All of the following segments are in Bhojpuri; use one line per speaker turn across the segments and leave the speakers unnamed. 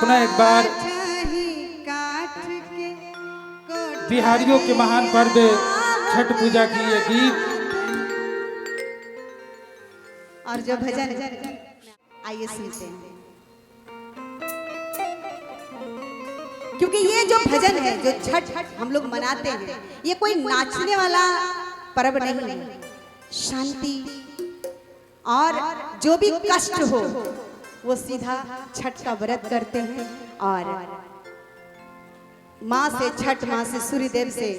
पुनः एक बार बिहारियों के महान पर्व छठ पूजा की ये गीत
और जो भजन आइए सुनते हैं, क्योंकि ये जो भजन है जो छठ हम लोग मनाते हैं ये कोई नाचने वाला पर्व नहीं है। शांति और जो भी कष्ट हो वो सीधा छठ का व्रत करते हैं और माँ से छठ माँ से सूर्य देव से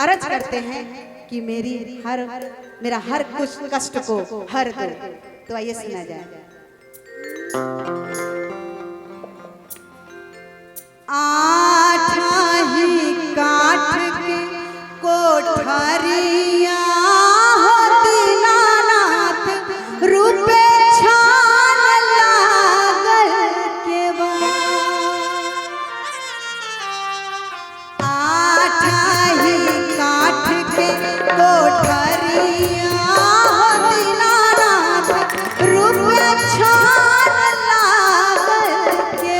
अर्ज करते हैं कि मेरा हर कुछ कष्ट को हर दो। तो आइए सुना जाए। आठाही काठ के कोठरिया रूपे छान लागल के आठाही काठ के कोठरिया दीनानाथ रूपे छान लागल के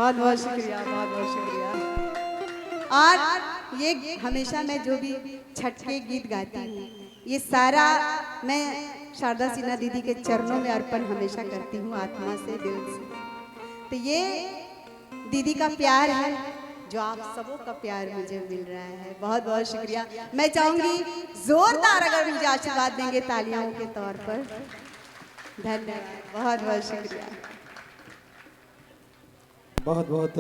बहुत बहुत शुक्रिया, बहुत बहुत शुक्रिया। और ये हमेशा मैं जो भी छठ के गीत गाती हूँ, ये सारा मैं शारदा सिन्हा दीदी के चरणों में अर्पण हमेशा करती हूँ, आत्मा से, दिल से। तो ये दीदी का प्यार है जो आप सबों का प्यार मुझे मिल रहा है। बहुत बहुत शुक्रिया। मैं चाहूंगी जोरदार अगर मुझे आशीर्वाद देंगे तालियों के तौर पर। धन्यवाद, बहुत बहुत शुक्रिया।
बहुत बहुत